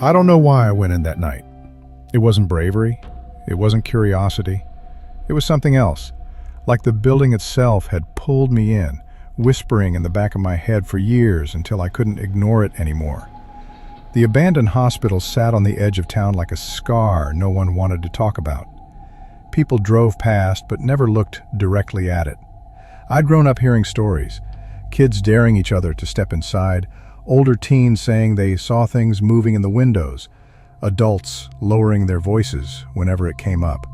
I don't know why I went in that night. It wasn't bravery. It wasn't curiosity. It was something else. Like the building itself had pulled me in, whispering in the back of my head for years until I couldn't ignore it anymore. The abandoned hospital sat on the edge of town like a scar no one wanted to talk about. People drove past but never looked directly at it. I'd grown up hearing stories, kids daring each other to step inside, older teens saying they saw things moving in the windows, adults lowering their voices whenever it came up.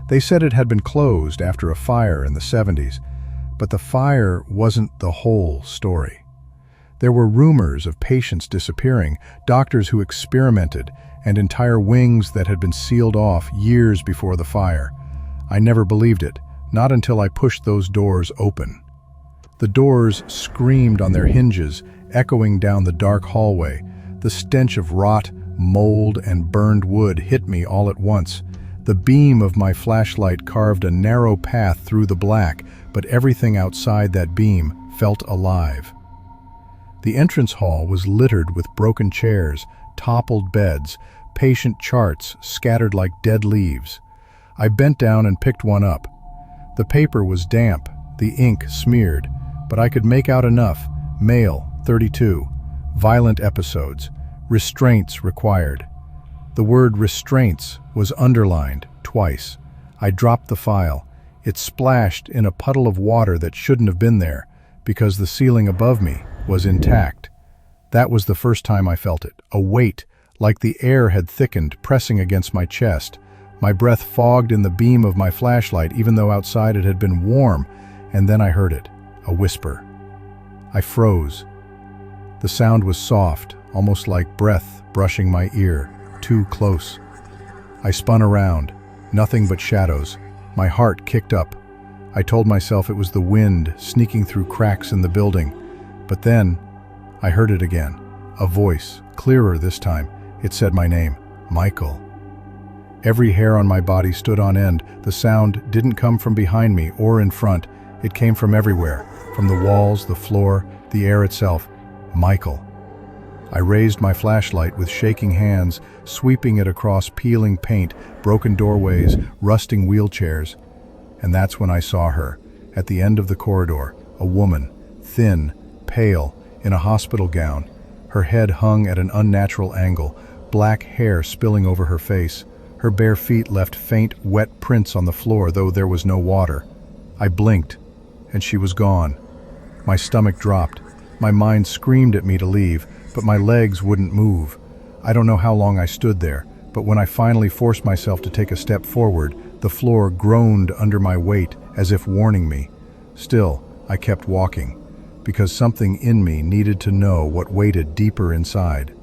They said it had been closed after a fire in the 70s, but the fire wasn't the whole story. There were rumors of patients disappearing, doctors who experimented, and entire wings that had been sealed off years before the fire. I never believed it, not until I pushed those doors open. The doors screamed on their hinges, echoing down the dark hallway. The stench of rot, mold, and burned wood hit me all at once. The beam of my flashlight carved a narrow path through the black, but everything outside that beam felt alive. The entrance hall was littered with broken chairs, toppled beds, patient charts scattered like dead leaves. I bent down and picked one up. The paper was damp, the ink smeared, but I could make out enough. Male, 32. Violent episodes. Restraints required. The word restraints was underlined twice. I dropped the file. It splashed in a puddle of water that shouldn't have been there, because the ceiling above me was intact. That was the first time I felt it, a weight, like the air had thickened, pressing against my chest. My breath fogged in the beam of my flashlight, even though outside it had been warm, and then I heard it, a whisper. I froze. The sound was soft, almost like breath brushing my ear, too close. I spun around, nothing but shadows. My heart kicked up. I told myself it was the wind sneaking through cracks in the building. But then, I heard it again. A voice, clearer this time. It said my name, Michael. Every hair on my body stood on end. The sound didn't come from behind me or in front. It came from everywhere, from the walls, the floor, the air itself. Michael. I raised my flashlight with shaking hands, sweeping it across peeling paint, broken doorways, rusting wheelchairs. And that's when I saw her, at the end of the corridor, a woman, thin, pale, in a hospital gown. Her head hung at an unnatural angle, black hair spilling over her face. Her bare feet left faint, wet prints on the floor, though there was no water. I blinked, and she was gone. My stomach dropped. My mind screamed at me to leave, but my legs wouldn't move. I don't know how long I stood there, but when I finally forced myself to take a step forward, the floor groaned under my weight, as if warning me. Still, I kept walking, because something in me needed to know what waited deeper inside.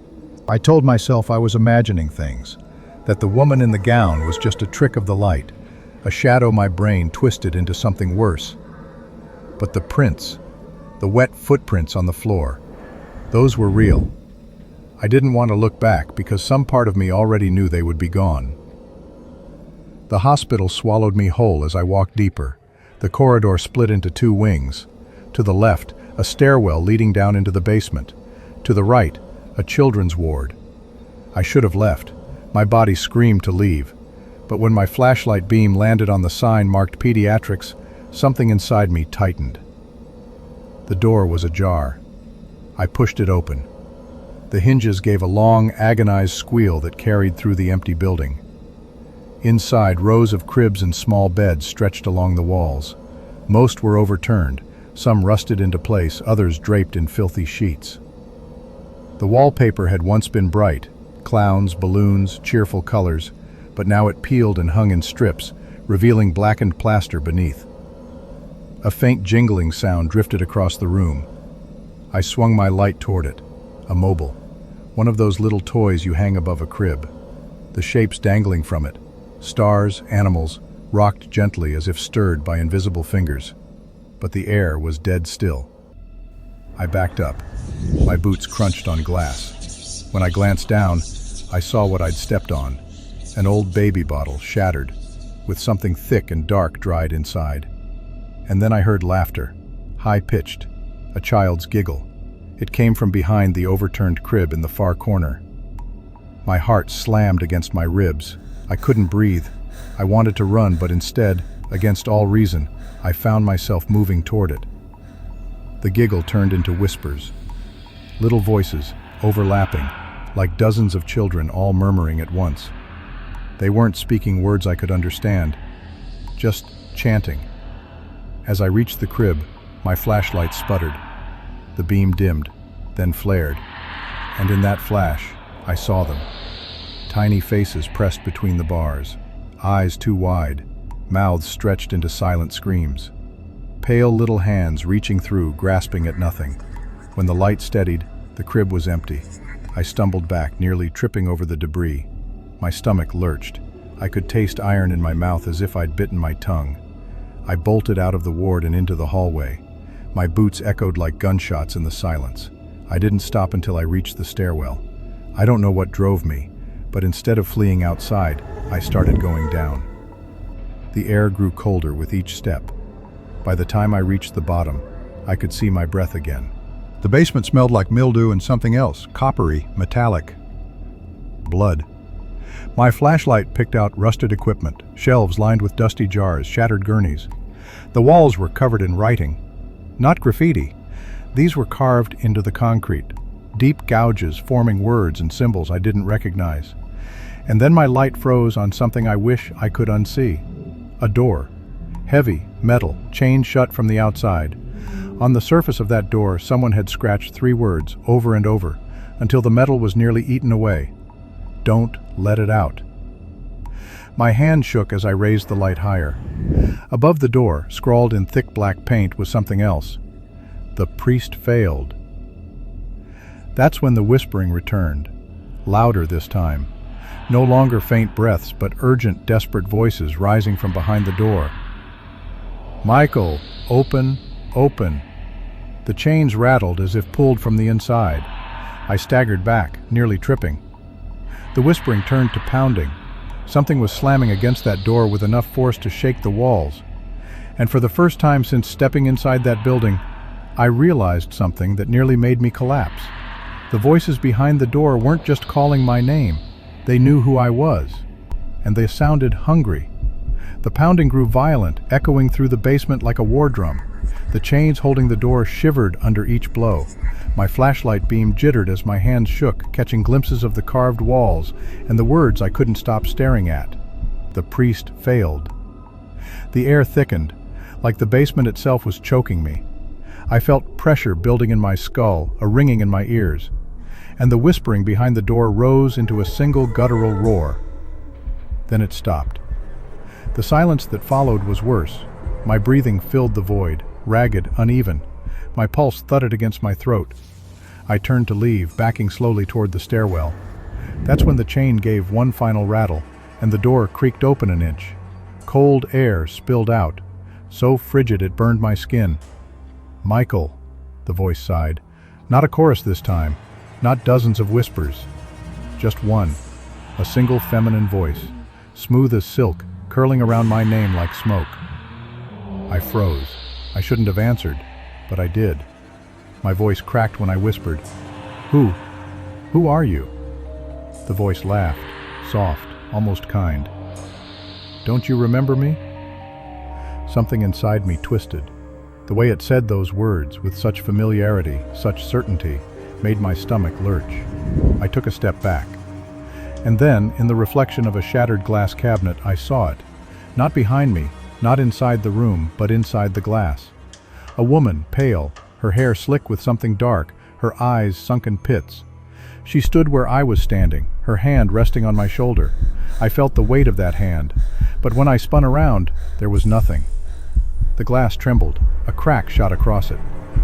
I told myself I was imagining things, that the woman in the gown was just a trick of the light, a shadow my brain twisted into something worse. But the prints, the wet footprints on the floor, those were real. I didn't want to look back because some part of me already knew they would be gone. The hospital swallowed me whole as I walked deeper. The corridor split into two wings. To the left, a stairwell leading down into the basement. To the right, a children's ward. I should have left. My body screamed to leave. But when my flashlight beam landed on the sign marked pediatrics, something inside me tightened. The door was ajar. I pushed it open. The hinges gave a long, agonized squeal that carried through the empty building. Inside, rows of cribs and small beds stretched along the walls. Most were overturned, some rusted into place, others draped in filthy sheets. The wallpaper had once been bright, clowns, balloons, cheerful colors, but now it peeled and hung in strips, revealing blackened plaster beneath. A faint jingling sound drifted across the room. I swung my light toward it, a mobile, one of those little toys you hang above a crib. The shapes dangling from it, stars, animals, rocked gently as if stirred by invisible fingers. But the air was dead still. I backed up. My boots crunched on glass. When I glanced down, I saw what I'd stepped on, an old baby bottle shattered, with something thick and dark dried inside. And then I heard laughter, high-pitched, a child's giggle. It came from behind the overturned crib in the far corner. My heart slammed against my ribs. I couldn't breathe. I wanted to run, but instead, against all reason, I found myself moving toward it. The giggle turned into whispers. Little voices, overlapping, like dozens of children all murmuring at once. They weren't speaking words I could understand, just chanting. As I reached the crib, my flashlight sputtered. The beam dimmed, then flared, and in that flash, I saw them. Tiny faces pressed between the bars, eyes too wide, mouths stretched into silent screams. Pale little hands reaching through, grasping at nothing. When the light steadied, the crib was empty. I stumbled back, nearly tripping over the debris. My stomach lurched. I could taste iron in my mouth as if I'd bitten my tongue. I bolted out of the ward and into the hallway. My boots echoed like gunshots in the silence. I didn't stop until I reached the stairwell. I don't know what drove me, but instead of fleeing outside, I started going down. The air grew colder with each step. By the time I reached the bottom, I could see my breath again. The basement smelled like mildew and something else, coppery, metallic. Blood. My flashlight picked out rusted equipment, shelves lined with dusty jars, shattered gurneys. The walls were covered in writing. Not graffiti. These were carved into the concrete, deep gouges forming words and symbols I didn't recognize. And then my light froze on something I wish I could unsee. A door. Heavy, metal, chained shut from the outside. On the surface of that door, someone had scratched 3 words over and over, until the metal was nearly eaten away. Don't let it out. My hand shook as I raised the light higher. Above the door, scrawled in thick black paint, was something else. The priest failed. That's when the whispering returned. Louder this time. No longer faint breaths, but urgent, desperate voices rising from behind the door. Michael, open, open. The chains rattled as if pulled from the inside. I staggered back, nearly tripping. The whispering turned to pounding. Something was slamming against that door with enough force to shake the walls. And for the first time since stepping inside that building, I realized something that nearly made me collapse. The voices behind the door weren't just calling my name. They knew who I was. And they sounded hungry. The pounding grew violent, echoing through the basement like a war drum. The chains holding the door shivered under each blow. My flashlight beam jittered as my hands shook, catching glimpses of the carved walls and the words I couldn't stop staring at. The priest failed. The air thickened, like the basement itself was choking me. I felt pressure building in my skull, a ringing in my ears, and the whispering behind the door rose into a single guttural roar. Then it stopped. The silence that followed was worse. My breathing filled the void, ragged, uneven. My pulse thudded against my throat. I turned to leave, backing slowly toward the stairwell. That's when the chain gave one final rattle, and the door creaked open an inch. Cold air spilled out, so frigid it burned my skin. Michael, the voice sighed. Not a chorus this time, not dozens of whispers. Just one, a single feminine voice, smooth as silk, curling around my name like smoke. I froze. I shouldn't have answered, but I did. My voice cracked when I whispered, Who? Who are you?" The voice laughed, soft, almost kind. "Don't you remember me?" Something inside me twisted. The way it said those words, with such familiarity, such certainty, made my stomach lurch. I took a step back. And then, in the reflection of a shattered glass cabinet, I saw it. Not behind me, not inside the room, but inside the glass. A woman, pale, her hair slick with something dark, her eyes sunken pits. She stood where I was standing, her hand resting on my shoulder. I felt the weight of that hand, but when I spun around, there was nothing. The glass trembled, a crack shot across it.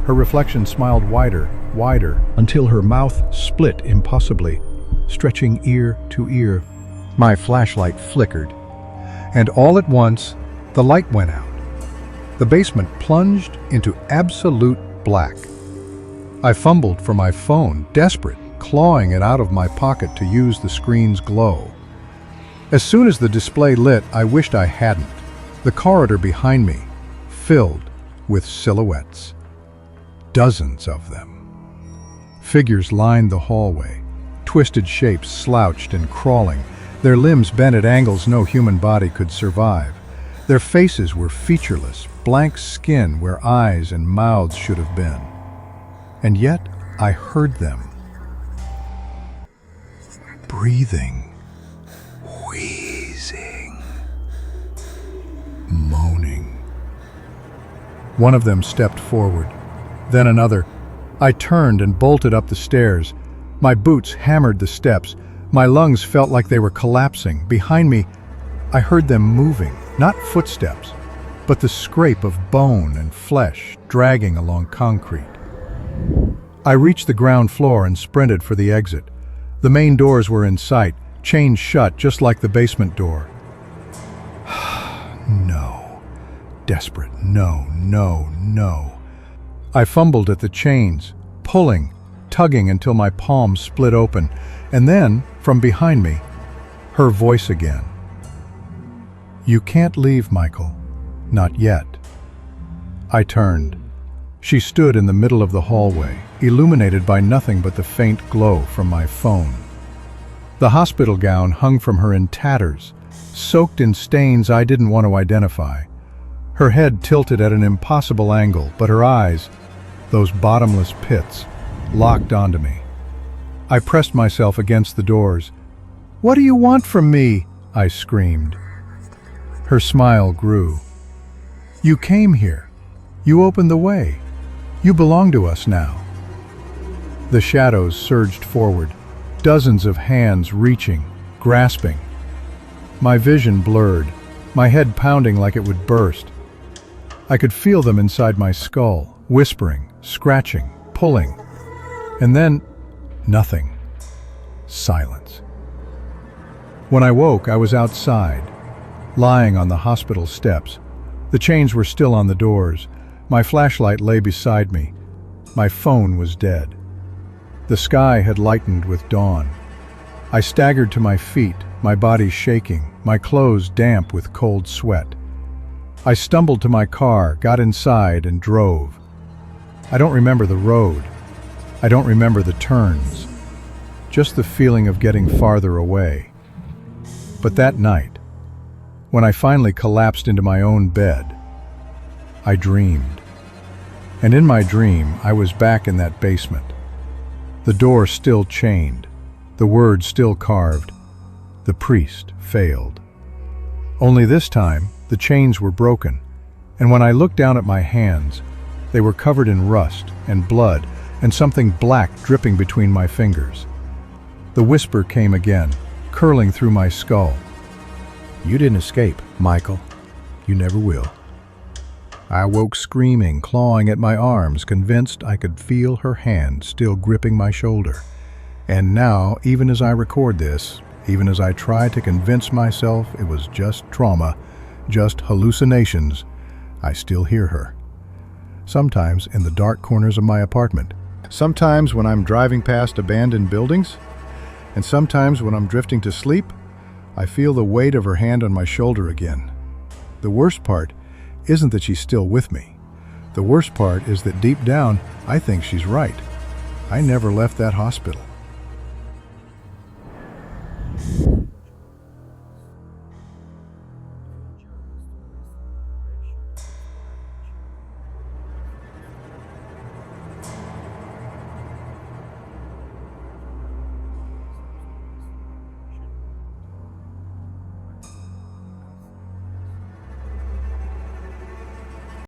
Her reflection smiled wider, wider, until her mouth split impossibly, stretching ear to ear. My flashlight flickered, and all at once, the light went out. The basement plunged into absolute black. I fumbled for my phone, desperate, clawing it out of my pocket to use the screen's glow. As soon as the display lit, I wished I hadn't. The corridor behind me, filled with silhouettes. Dozens of them. Figures lined the hallway, twisted shapes slouched and crawling, their limbs bent at angles no human body could survive. Their faces were featureless, blank skin where eyes and mouths should have been. And yet, I heard them. Breathing, wheezing, moaning. One of them stepped forward, then another. I turned and bolted up the stairs. My boots hammered the steps. My lungs felt like they were collapsing. Behind me, I heard them moving, not footsteps, but the scrape of bone and flesh dragging along concrete. I reached the ground floor and sprinted for the exit. The main doors were in sight, chained shut just like the basement door. No. Desperate. No, no, no. I fumbled at the chains, pulling, tugging until my palms split open, and then, from behind me, her voice again. "You can't leave, Michael. Not yet." I turned. She stood in the middle of the hallway, illuminated by nothing but the faint glow from my phone. The hospital gown hung from her in tatters, soaked in stains I didn't want to identify. Her head tilted at an impossible angle, but her eyes, those bottomless pits, locked onto me. I pressed myself against the doors. "What do you want from me?" I screamed. Her smile grew. "You came here. You opened the way. You belong to us now." The shadows surged forward, dozens of hands reaching, grasping. My vision blurred, my head pounding like it would burst. I could feel them inside my skull, whispering, scratching, pulling. And then, nothing. Silence. When I woke, I was outside, lying on the hospital steps. The chains were still on the doors. My flashlight lay beside me. My phone was dead. The sky had lightened with dawn. I staggered to my feet, my body shaking, my clothes damp with cold sweat. I stumbled to my car, got inside, and drove. I don't remember the road. I don't remember the turns. Just the feeling of getting farther away. But that night, when I finally collapsed into my own bed, I dreamed. And in my dream, I was back in that basement. The door still chained, the words still carved. The priest failed. Only this time, the chains were broken, and when I looked down at my hands, they were covered in rust and blood and something black dripping between my fingers. The whisper came again, curling through my skull. "You didn't escape, Michael. You never will." I woke screaming, clawing at my arms, convinced I could feel her hand still gripping my shoulder. And now, even as I record this, even as I try to convince myself it was just trauma, just hallucinations, I still hear her. Sometimes in the dark corners of my apartment. Sometimes when I'm driving past abandoned buildings. And sometimes when I'm drifting to sleep, I feel the weight of her hand on my shoulder again. The worst part isn't that she's still with me. The worst part is that deep down, I think she's right. I never left that hospital.